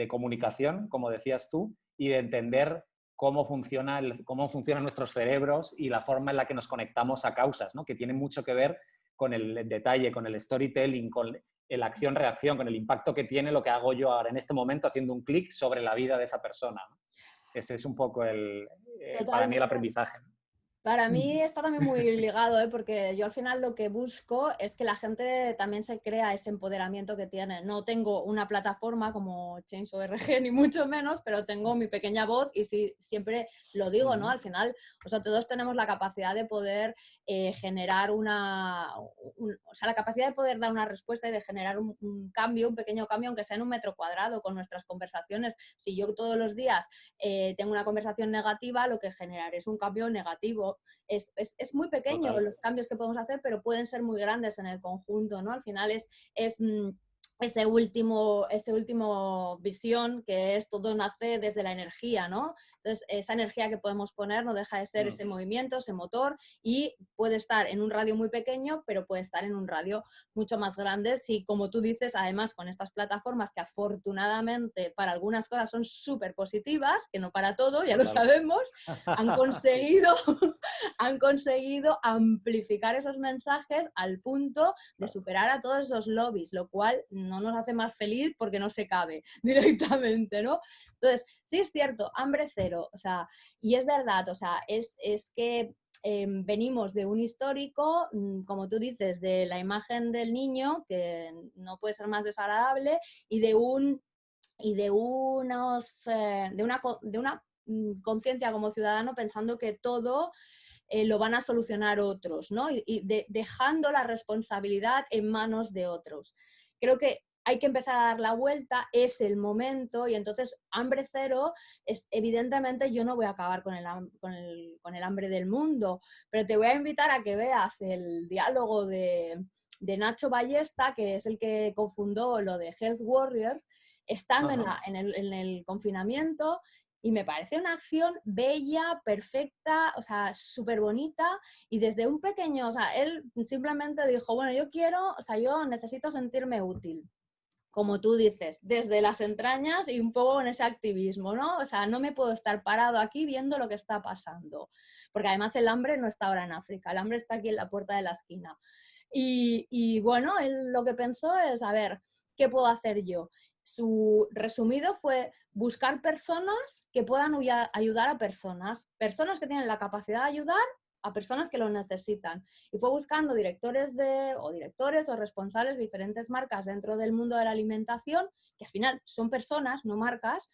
comunicación, como decías tú, y de entender cómo funcionan nuestros cerebros y la forma en la que nos conectamos a causas, ¿no? Que tiene mucho que ver con el detalle, con el storytelling, con la acción-reacción, con el impacto que tiene lo que hago yo ahora en este momento haciendo un clic sobre la vida de esa persona, ¿no? Ese es un poco para mí el totalmente. aprendizaje. Para mí está también muy ligado, ¿eh? Porque yo al final lo que busco es que la gente también se crea ese empoderamiento que tiene. No tengo una plataforma como Change.org ni mucho menos, pero tengo mi pequeña voz y sí, siempre lo digo, ¿no? Al final, o sea, todos tenemos la capacidad de poder generar o sea, la capacidad de poder dar una respuesta y de generar un cambio, un pequeño cambio, aunque sea en un metro cuadrado con nuestras conversaciones. Si yo todos los días tengo una conversación negativa, lo que generaré es un cambio negativo. Es muy pequeño Total. los cambios que podemos hacer, pero pueden ser muy grandes en el conjunto, ¿no? Al final es ese último visión, que es todo nace desde la energía, ¿no? Entonces, esa energía que podemos poner no deja de ser ese movimiento, ese motor, y puede estar en un radio muy pequeño, pero puede estar en un radio mucho más grande si, como tú dices, además con estas plataformas que afortunadamente para algunas cosas son súper positivas, que no para todo, ya lo sabemos, han conseguido, han conseguido amplificar esos mensajes al punto de superar a todos esos lobbies, lo cual no nos hace más feliz porque no se cabe directamente, ¿no? Entonces, sí es cierto, hambre cero, o sea, y es verdad, o sea, es que venimos de un histórico, como tú dices, de la imagen del niño, que no puede ser más desagradable, y de una conciencia como ciudadano pensando que todo lo van a solucionar otros, ¿no? Dejando la responsabilidad en manos de otros. Creo que hay que empezar a dar la vuelta, es el momento, y entonces hambre cero es, evidentemente yo no voy a acabar con el hambre del mundo, pero te voy a invitar a que veas el diálogo de Nacho Ballesta, que es el que cofundó lo de Health Warriors, estando en el confinamiento, y me parece una acción bella, perfecta, o sea, súper bonita, y desde un pequeño, o sea, él simplemente dijo, bueno, yo necesito sentirme útil, como tú dices, desde las entrañas y un poco en ese activismo, ¿no? O sea, no me puedo estar parado aquí viendo lo que está pasando, porque además el hambre no está ahora en África, el hambre está aquí en la puerta de la esquina. Y bueno, él lo que pensó es, a ver, ¿qué puedo hacer yo? Su resumido fue buscar personas que puedan ayudar a personas que tienen la capacidad de ayudar a personas que lo necesitan. Y fue buscando directores o responsables de diferentes marcas dentro del mundo de la alimentación, que al final son personas, no marcas,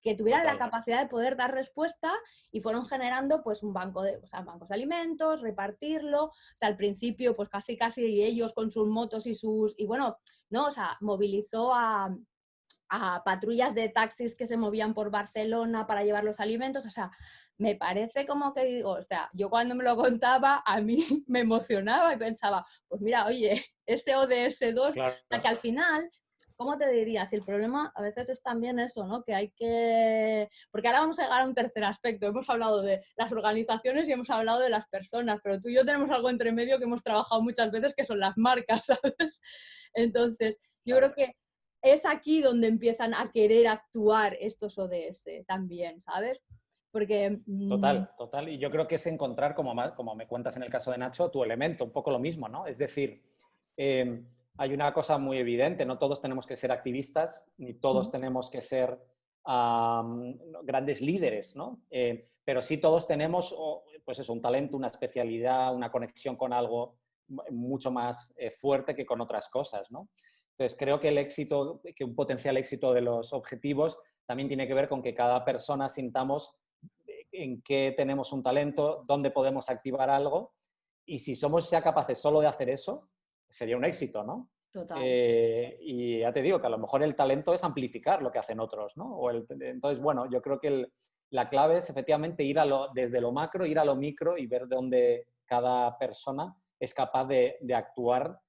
que tuvieran la capacidad de poder dar respuesta, y fueron generando pues un banco bancos de alimentos, repartirlo, o sea, al principio pues casi ellos con sus motos y bueno, no, o sea, movilizó a patrullas de taxis que se movían por Barcelona para llevar los alimentos, o sea, me parece como que digo, o sea, yo cuando me lo contaba a mí me emocionaba y pensaba, pues mira, oye, ese ODS2, Claro. o sea, que al final, ¿cómo te diría? Si el problema a veces es también eso, ¿no? Que hay que... Porque ahora vamos a llegar a un tercer aspecto. Hemos hablado de las organizaciones y hemos hablado de las personas, pero tú y yo tenemos algo entre medio que hemos trabajado muchas veces, que son las marcas, ¿sabes? Entonces, yo creo que es aquí donde empiezan a querer actuar estos ODS también, ¿sabes? Porque... Total. Y yo creo que es encontrar, como me cuentas en el caso de Nacho, tu elemento, un poco lo mismo, ¿no? Es decir, hay una cosa muy evidente, no todos tenemos que ser activistas, ni todos tenemos que ser grandes líderes, ¿no? Pero sí todos tenemos, pues eso, un talento, una especialidad, una conexión con algo mucho más fuerte que con otras cosas, ¿no? Entonces, creo que que un potencial éxito de los objetivos también tiene que ver con que cada persona sintamos en qué tenemos un talento, dónde podemos activar algo, y si somos ya capaces solo de hacer eso, sería un éxito, ¿no? Total. Y ya te digo que a lo mejor el talento es amplificar lo que hacen otros, ¿no? Entonces, bueno, yo creo que la clave es efectivamente ir desde lo macro, ir a lo micro y ver dónde cada persona es capaz de actuar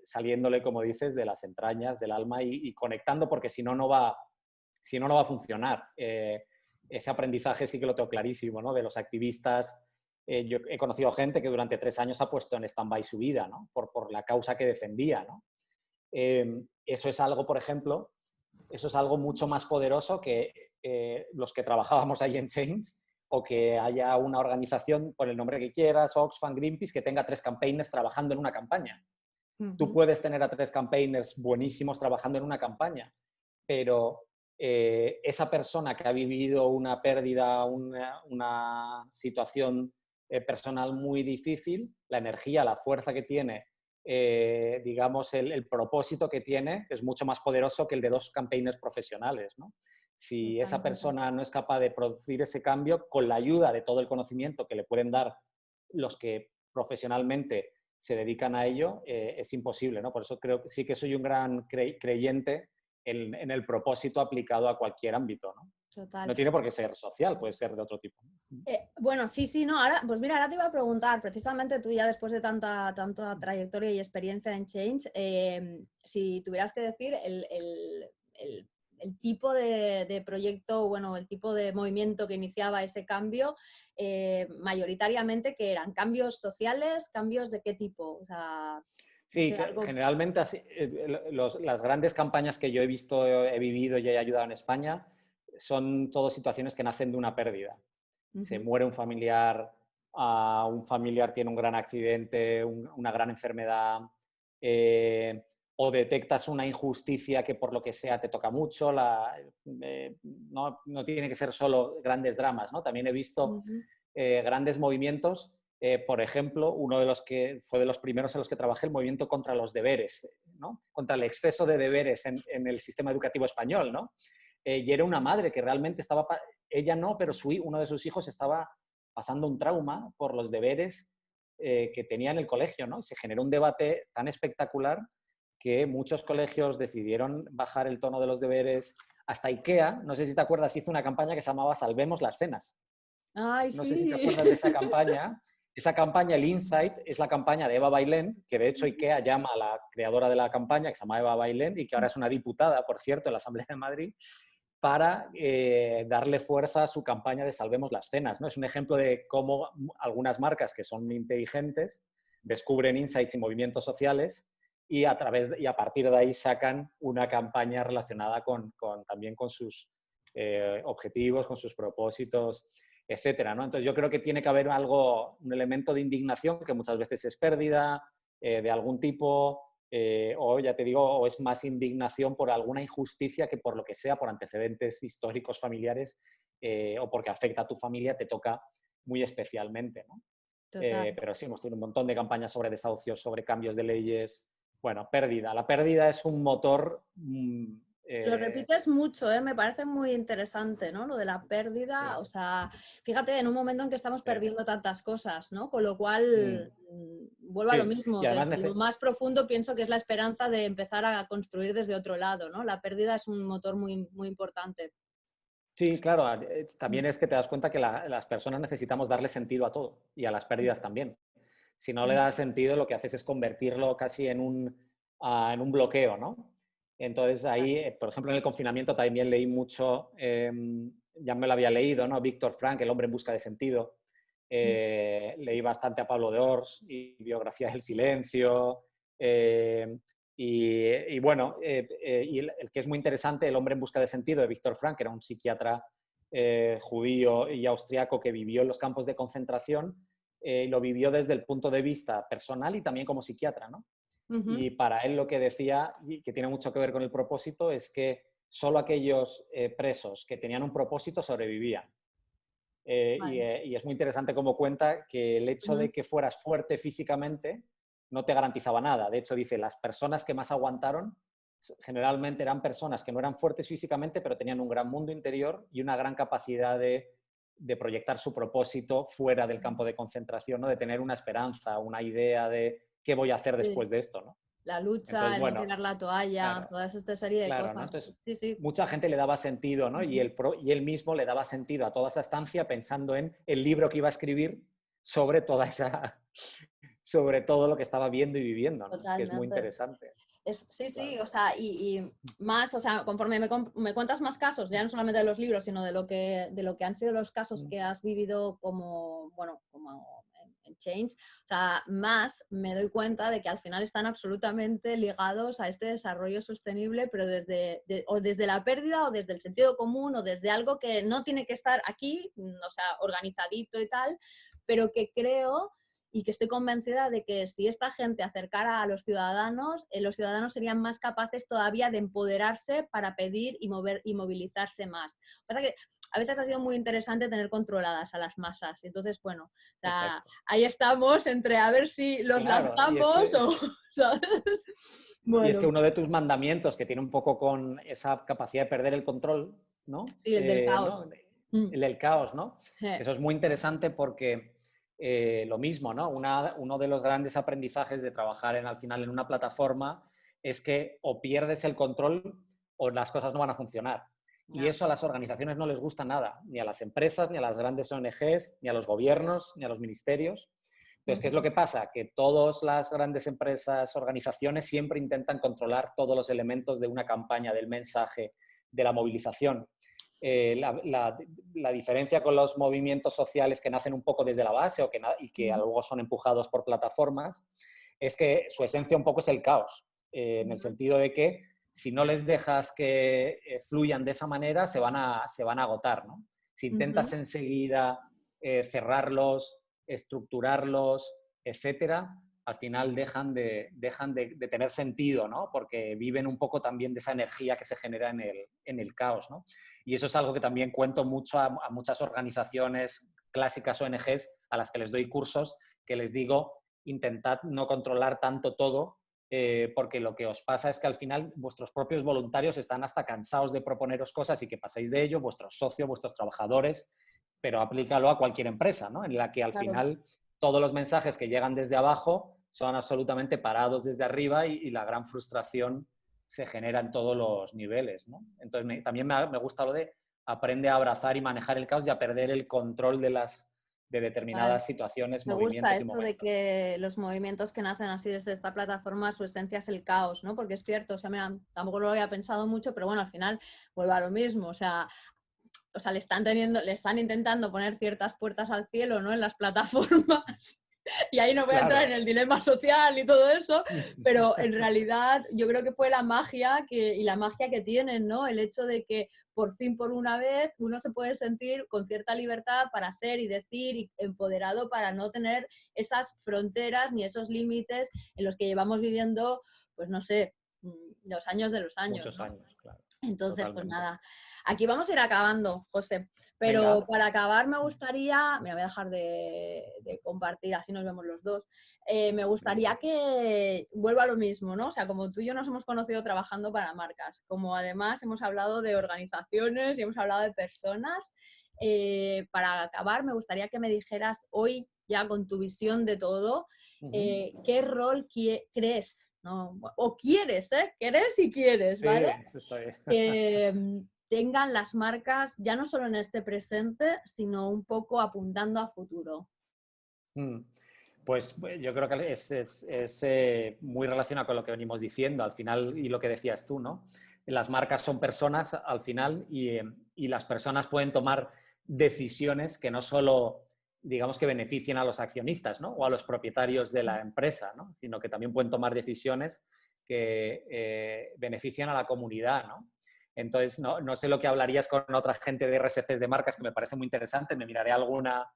saliéndole, como dices, de las entrañas, del alma y conectando, porque si no, no va a funcionar. Ese aprendizaje sí que lo tengo clarísimo, ¿no? De los activistas. Yo he conocido gente que durante 3 años ha puesto en stand-by su vida, ¿no? Por la causa que defendía, ¿no? Eso es algo, por ejemplo, eso es algo mucho más poderoso que los que trabajábamos ahí en Change, o que haya una organización, por el nombre que quieras, Oxfam, Greenpeace, que tenga 3 campaigners trabajando en una campaña. Tú puedes tener a 3 campaigners buenísimos trabajando en una campaña, pero esa persona que ha vivido una pérdida, una situación personal muy difícil, la energía, la fuerza que tiene, digamos, el propósito que tiene es mucho más poderoso que el de 2 campaigners profesionales, ¿no? Si esa persona no es capaz de producir ese cambio con la ayuda de todo el conocimiento que le pueden dar los que profesionalmente se dedican a ello, es imposible, ¿no? Por eso creo que sí que soy un gran creyente en el propósito aplicado a cualquier ámbito, ¿no? Total. No tiene por qué ser social, puede ser de otro tipo. Bueno, sí, sí, no, ahora, pues mira, ahora te iba a preguntar, precisamente tú ya después de tanta trayectoria y experiencia en Change, si tuvieras que decir el- el tipo de proyecto, bueno, el tipo de movimiento que iniciaba ese cambio, mayoritariamente, ¿que eran cambios sociales, cambios de qué tipo? O sea, no Sí, sé, algo... generalmente las grandes campañas que yo he visto, he vivido y he ayudado en España son todas situaciones que nacen de una pérdida. Se Ujú, muere un familiar tiene un gran accidente, una gran enfermedad, eh, o detectas una injusticia que por lo que sea te toca mucho. No tiene que ser solo grandes dramas, ¿no? También he visto ujú. grandes movimientos. Por ejemplo, uno de los que fue de los primeros en los que trabajé, el movimiento contra los deberes, ¿no? Contra el exceso de deberes en el sistema educativo español, ¿no? Y era una madre que realmente estaba, ella no, pero uno de sus hijos estaba pasando un trauma por los deberes que tenía en el colegio, ¿no? Se generó un debate tan espectacular que muchos colegios decidieron bajar el tono de los deberes. Hasta IKEA, no sé si te acuerdas, hizo una campaña que se llamaba Salvemos las cenas. Ay, No sé si te sí. acuerdas de esa campaña. Esa campaña, el Insight, es la campaña de Eva Bailén, que de hecho IKEA llama a la creadora de la campaña, que se llama Eva Bailén, y que ahora es una diputada, por cierto, en la Asamblea de Madrid, para darle fuerza a su campaña de Salvemos las cenas, ¿no? Es un ejemplo de cómo algunas marcas que son inteligentes descubren insights y movimientos sociales y y a partir de ahí sacan una campaña relacionada también con sus objetivos, con sus propósitos, etcétera, ¿no? Entonces yo creo que tiene que haber un elemento de indignación que muchas veces es pérdida de algún tipo, o ya te digo, o es más indignación por alguna injusticia que por lo que sea, por antecedentes históricos familiares o porque afecta a tu familia, te toca muy especialmente, ¿no? Total. Pero sí, hemos tenido un montón de campañas sobre desahucios, sobre cambios de leyes. Bueno, pérdida. La pérdida es un motor. Lo repites mucho, ¿eh? Me parece muy interesante, ¿no? Lo de la Sí, pérdida, o sea, fíjate, en un momento en que estamos sí, perdiendo tantas cosas, ¿no? Con lo mm, cual, vuelvo a lo sí. mismo, Y además desde lo más profundo pienso que es la esperanza de empezar a construir desde otro lado, ¿no? La pérdida es un motor muy, muy importante. sí, claro. Mm, También es que te das cuenta que las personas necesitamos darle sentido a todo y a las mm, pérdidas también. Si no le mm. das sentido, lo que haces es convertirlo casi en un bloqueo, ¿no? Entonces ahí, por ejemplo, en el confinamiento también leí mucho, ya me lo había leído, ¿no? Víctor Frank, El hombre en busca de sentido. Leí bastante a Pablo de Ors y Biografía del silencio. eh, y bueno, y el que es muy interesante, El hombre en busca de sentido, de Víctor Frank, que era un psiquiatra judío y austriaco que vivió en los campos de concentración, lo vivió desde el punto de vista personal y también como psiquiatra, ¿no? Ujú. Y para él lo que decía, y que tiene mucho que ver con el propósito, es que solo aquellos presos que tenían un propósito sobrevivían. Vale. Y es muy interesante cómo cuenta que el hecho Ujú. de que fueras fuerte físicamente no te garantizaba nada. De hecho, dice, las personas que más aguantaron generalmente eran personas que no eran fuertes físicamente, pero tenían un gran mundo interior y una gran capacidad de proyectar su propósito fuera del campo de concentración, ¿no? De tener una esperanza, una idea de qué voy a hacer Sí. después de esto, ¿no? La lucha, Entonces, el no bueno, tirar la toalla, claro, toda esta serie de claro, ¿no? cosas. Entonces, Sí, sí. mucha gente le daba sentido, ¿no? Ujú. Y él mismo le daba sentido a toda esa estancia pensando en el libro que iba a escribir sobre sobre todo lo que estaba viendo y viviendo, ¿no? Que es muy Totalmente. interesante, Sí, sí, claro. o sea, y más, o sea, conforme me cuentas más casos, ya no solamente de los libros, sino de lo que han sido los casos que has vivido como, bueno, como en Change, o sea, más me doy cuenta de que al final están absolutamente ligados a este desarrollo sostenible, pero o desde la pérdida o desde el sentido común o desde algo que no tiene que estar aquí, o sea, organizadito y tal, pero que creo y que estoy convencida de que si esta gente acercara a los ciudadanos serían más capaces todavía de empoderarse para pedir y mover y movilizarse más. Lo que pasa es que a veces ha sido muy interesante tener controladas a las masas. Entonces, bueno, o sea, Exacto. ahí estamos entre a ver si los Claro, lanzamos o... ¿sabes? y es que Bueno, uno de tus mandamientos que tiene un poco con esa capacidad de perder el control, ¿no? sí, el del caos. ¿No? Mm. El del caos, ¿no? Eh, Eso es muy interesante porque lo mismo, ¿no? Uno de los grandes aprendizajes de trabajar al final en una plataforma es que o pierdes el control o las cosas no van a funcionar. Y eso a las organizaciones no les gusta nada, ni a las empresas, ni a las grandes ONGs, ni a los gobiernos, ni a los ministerios. Entonces, ¿qué es lo que pasa? Que todas las grandes empresas, organizaciones siempre intentan controlar todos los elementos de una campaña, del mensaje, de la movilización. La diferencia con los movimientos sociales que nacen un poco desde la base y que luego son empujados por plataformas es que su esencia un poco es el caos, en el sentido de que si no les dejas que fluyan de esa manera, se van a agotar, ¿no? Si intentas enseguida cerrarlos, estructurarlos, etcétera, al final dejan de tener sentido, ¿no? Porque viven un poco también de esa energía que se genera en el caos, ¿no? Y eso es algo que también cuento mucho a muchas organizaciones clásicas ONGs a las que les doy cursos, que les digo, intentad no controlar tanto todo, porque lo que os pasa es que al final vuestros propios voluntarios están hasta cansados de proponeros cosas y que paséis de ello, vuestros socios, vuestros trabajadores, pero aplícalo a cualquier empresa, ¿no? En la que al final todos los mensajes que llegan desde abajo son absolutamente parados desde arriba y la gran frustración se genera en todos los niveles, ¿no? Entonces, también me gusta lo de aprende a abrazar y manejar el caos y a perder el control de determinadas situaciones, Me gusta movimientos y esto de momentos. que los movimientos que nacen así desde esta plataforma, su esencia es el caos, ¿no? Porque es cierto, o sea, mira, tampoco lo había pensado mucho, pero bueno, al final vuelve a lo mismo, o sea, le están intentando poner ciertas puertas al cielo, ¿no? En las plataformas. Y ahí no voy a entrar en el dilema social y todo eso, pero en realidad yo creo que fue la magia y la magia que tienen, ¿no? El hecho de que por fin, por una vez, uno se puede sentir con cierta libertad para hacer y decir y empoderado para no tener esas fronteras ni esos límites en los que llevamos viviendo, pues no sé, los años de los años, Muchos ¿no? años, claro. Entonces, Totalmente. pues nada, aquí vamos a ir acabando, José. Pero Venga. para acabar me gustaría, mira, voy a dejar de compartir, así nos vemos los dos. Me gustaría que vuelva a lo mismo, ¿no? O sea, como tú y yo nos hemos conocido trabajando para marcas, como además hemos hablado de organizaciones y hemos hablado de personas, para acabar me gustaría que me dijeras hoy, ya con tu visión de todo, ¿qué rol crees? ¿No? O quieres, ¿eh? Quieres y quieres, ¿vale? Sí, eso está bien. Que tengan las marcas ya no solo en este presente, sino un poco apuntando a futuro. Pues yo creo que es muy relacionado con lo que venimos diciendo al final y lo que decías tú, ¿no? Las marcas son personas al final y las personas pueden tomar decisiones que no solo, digamos, que beneficien a los accionistas, ¿no? O a los propietarios de la empresa, ¿no? Sino que también pueden tomar decisiones que benefician a la comunidad, ¿no? Entonces, no sé lo que hablarías con otra gente de RSCs de marcas, que me parece muy interesante, me miraré alguna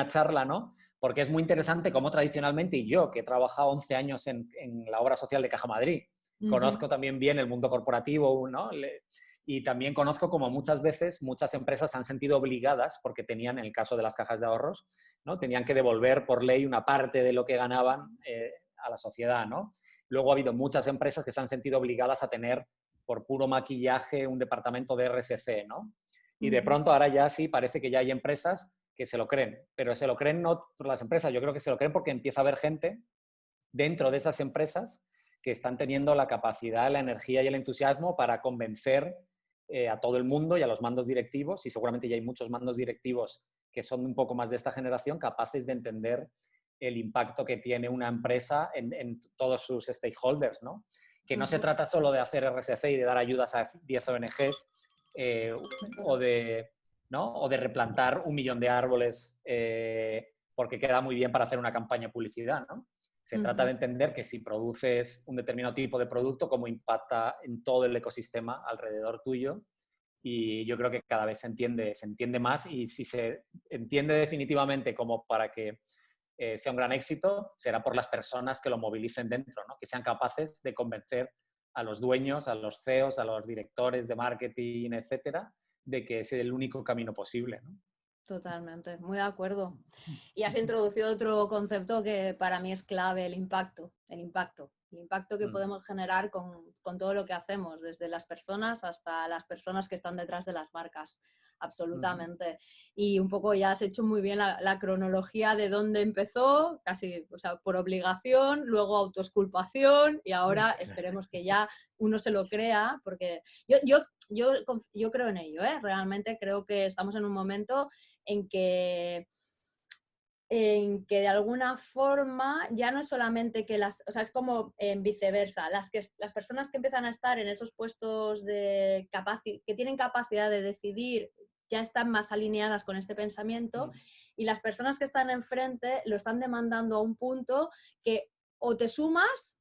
charla, ¿no? Porque es muy interesante cómo tradicionalmente, y yo que he trabajado 11 años en la obra social de Caja Madrid, conozco también bien el mundo corporativo, ¿no? Y también conozco como muchas veces muchas empresas se han sentido obligadas, porque tenían, en el caso de las cajas de ahorros, ¿no? Tenían que devolver por ley una parte de lo que ganaban a la sociedad, ¿no? Luego ha habido muchas empresas que se han sentido obligadas a tener por puro maquillaje un departamento de RSC, ¿no? Y de pronto ahora ya sí parece que ya hay empresas que se lo creen, pero se lo creen no por las empresas, yo creo que se lo creen porque empieza a haber gente dentro de esas empresas que están teniendo la capacidad, la energía y el entusiasmo para convencer a todo el mundo y a los mandos directivos, y seguramente ya hay muchos mandos directivos que son un poco más de esta generación, capaces de entender el impacto que tiene una empresa en todos sus stakeholders, ¿no? Que no se trata solo de hacer RSC y de dar ayudas a 10 ONGs o de replantar 1 millón de árboles porque queda muy bien para hacer una campaña de publicidad, ¿no? Se trata de entender que si produces un determinado tipo de producto, cómo impacta en todo el ecosistema alrededor tuyo. Y yo creo que cada vez se entiende más, y si se entiende definitivamente como para que sea un gran éxito, será por las personas que lo movilicen dentro, ¿no? Que sean capaces de convencer a los dueños, a los CEOs, a los directores de marketing, etcétera, de que es el único camino posible, ¿no? Totalmente, muy de acuerdo. Y has introducido otro concepto que para mí es clave, el impacto. El impacto que podemos generar con todo lo que hacemos, desde las personas hasta las personas que están detrás de las marcas. absolutamente. Y un poco ya has hecho muy bien la cronología de dónde empezó, casi, o sea, por obligación, luego autoexculpación y ahora esperemos que ya uno se lo crea, porque yo creo en ello, ¿eh? Realmente creo que estamos en un momento en que de alguna forma ya no es solamente que o sea, es como en viceversa, las personas que empiezan a estar en esos puestos que tienen capacidad de decidir ya están más alineadas con este pensamiento y las personas que están enfrente lo están demandando a un punto que o te sumas,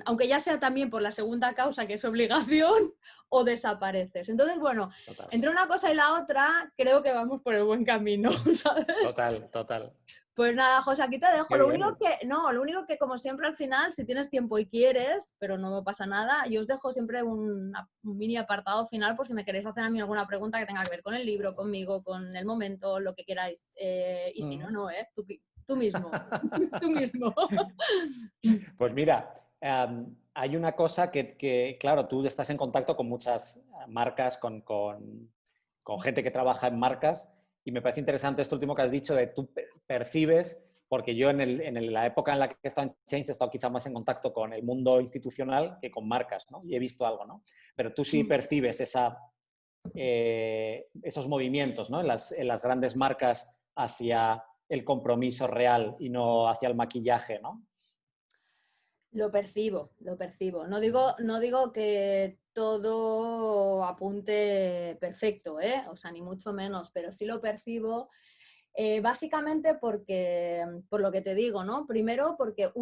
aunque ya sea también por la segunda causa que es obligación, o desapareces. Entonces, bueno, Total, entre una cosa y la otra creo que vamos por el buen camino, ¿sabes? total, total. Pues nada, José, aquí te dejo. Qué bien. Lo único que como siempre al final, si tienes tiempo y quieres, pero no pasa nada, yo os dejo siempre un mini apartado final por si me queréis hacer a mí alguna pregunta que tenga que ver con el libro, conmigo, con el momento, lo que queráis. Y si no, no, ¿eh? Tú mismo. Tú mismo. Pues mira, hay una cosa claro, tú estás en contacto con muchas marcas, con gente que trabaja en marcas, y me parece interesante esto último que has dicho de tú percibes, porque yo en la época en la que he estado en Change he estado quizá más en contacto con el mundo institucional que con marcas, ¿no? Y he visto algo, ¿no? Pero tú sí percibes esos movimientos, ¿no? En las grandes marcas hacia el compromiso real y no hacia el maquillaje, ¿no? Lo percibo, lo percibo. No digo que todo apunte perfecto, ¿eh? O sea, ni mucho menos, pero sí lo percibo. Básicamente por lo que te digo, ¿no? Primero porque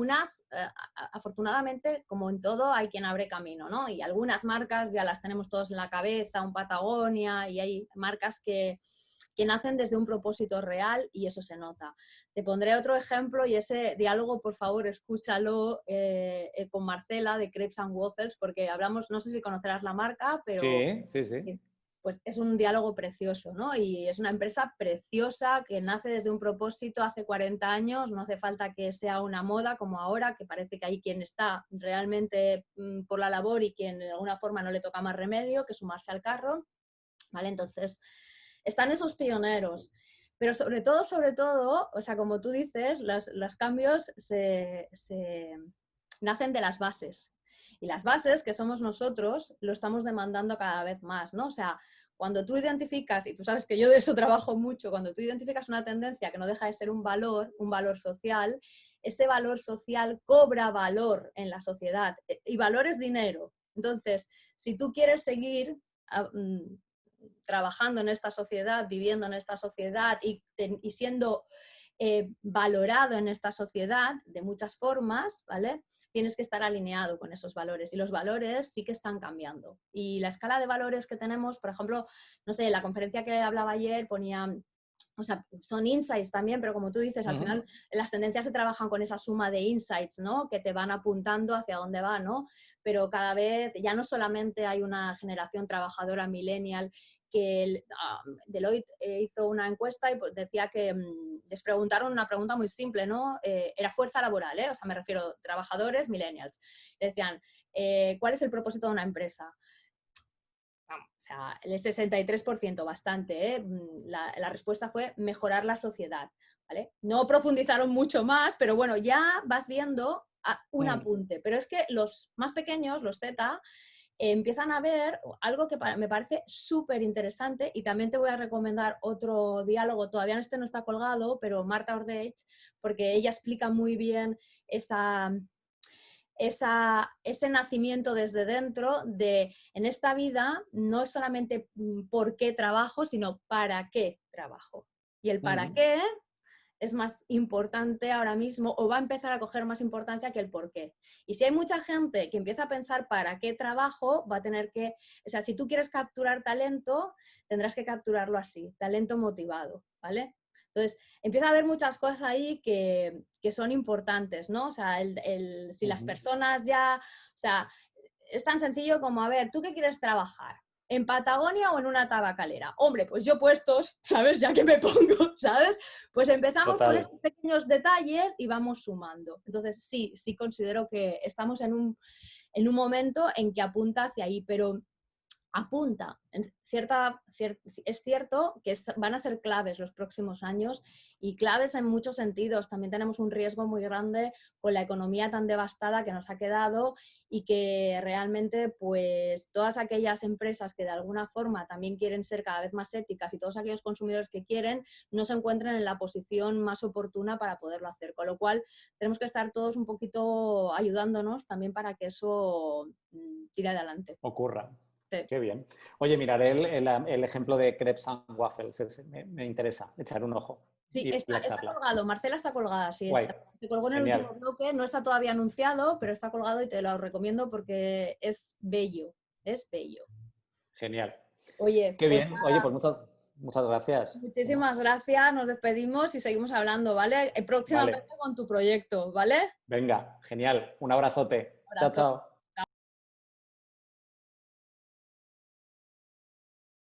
afortunadamente, como en todo, hay quien abre camino, ¿no? Y algunas marcas ya las tenemos todos en la cabeza, un Patagonia, y hay marcas que nacen desde un propósito real y eso se nota. Te pondré otro ejemplo y ese diálogo, por favor, escúchalo con Marcela de Crepes and Waffles, porque hablamos, no sé si conocerás la marca, pero Sí, sí, sí. pues es un diálogo precioso, ¿no? Y es una empresa preciosa que nace desde un propósito hace 40 años, no hace falta que sea una moda como ahora, que parece que hay quien está realmente por la labor y quien de alguna forma no le toca más remedio que sumarse al carro, ¿vale? Entonces, están esos pioneros. Pero sobre todo, o sea, como tú dices, los cambios nacen de las bases. Y las bases, que somos nosotros, lo estamos demandando cada vez más, ¿no? O sea, cuando tú identificas, y tú sabes que yo de eso trabajo mucho, cuando tú identificas una tendencia que no deja de ser un valor social, ese valor social cobra valor en la sociedad. Y valor es dinero. Entonces, si tú quieres seguir trabajando en esta sociedad, viviendo en esta sociedad y siendo valorado en esta sociedad de muchas formas, ¿vale? Tienes que estar alineado con esos valores y los valores sí que están cambiando. Y la escala de valores que tenemos, por ejemplo, no sé, la conferencia que hablaba ayer ponía, o sea, son insights también, pero como tú dices, al final las tendencias se trabajan con esa suma de insights, ¿no? Que te van apuntando hacia dónde va, ¿no? Pero cada vez ya no solamente hay una generación trabajadora millennial que Deloitte hizo una encuesta y pues decía que les preguntaron una pregunta muy simple, ¿no? Era fuerza laboral, ¿eh? O sea, me refiero trabajadores millennials. Le decían, ¿cuál es el propósito de una empresa? O sea, el 63%, bastante, ¿eh? La respuesta fue mejorar la sociedad, ¿vale? No profundizaron mucho más, pero bueno, ya vas viendo un apunte. Pero es que los más pequeños, los Z, empiezan a ver algo que me parece súper interesante y también te voy a recomendar otro diálogo, todavía este no está colgado, pero Marta Ordech, porque ella explica muy bien ese nacimiento desde dentro de en esta vida no es solamente por qué trabajo, sino para qué trabajo. Y el para qué es más importante ahora mismo o va a empezar a coger más importancia que el por qué. Y si hay mucha gente que empieza a pensar para qué trabajo, va a tener que, o sea, si tú quieres capturar talento, tendrás que capturarlo así, talento motivado, ¿vale? Entonces, empieza a haber muchas cosas ahí que son importantes, ¿no? O sea, si las personas ya, o sea, es tan sencillo como, a ver, ¿tú qué quieres trabajar? ¿En Patagonia o en una tabacalera? Hombre, pues yo puestos, ¿sabes? Ya que me pongo, ¿sabes? Pues empezamos con Total. estos pequeños detalles y vamos sumando. Entonces, sí considero que estamos en un momento en que apunta hacia ahí, pero apunta. Es cierto que van a ser claves los próximos años y claves en muchos sentidos. También tenemos un riesgo muy grande con la economía tan devastada que nos ha quedado y que realmente pues todas aquellas empresas que de alguna forma también quieren ser cada vez más éticas y todos aquellos consumidores que quieren no se encuentren en la posición más oportuna para poderlo hacer. Con lo cual tenemos que estar todos un poquito ayudándonos también para que eso tire adelante. Ocurra. Sí. Qué bien. Oye, miraré el ejemplo de Crepes and Waffles. Me interesa echar un ojo. Sí, Y está la charla. colgado, Marcela está colgada, sí, Guay. se colgó en el Genial. último bloque, no está todavía anunciado, pero está colgado y te lo recomiendo porque es bello, es bello. Genial. Oye, Qué pues bien. nada, Oye, pues muchas gracias. muchísimas gracias, nos despedimos y seguimos hablando, ¿vale? Próximamente Vale. con tu proyecto, ¿vale? Venga, genial. Un abrazote. Un Chao, abrazo. chao.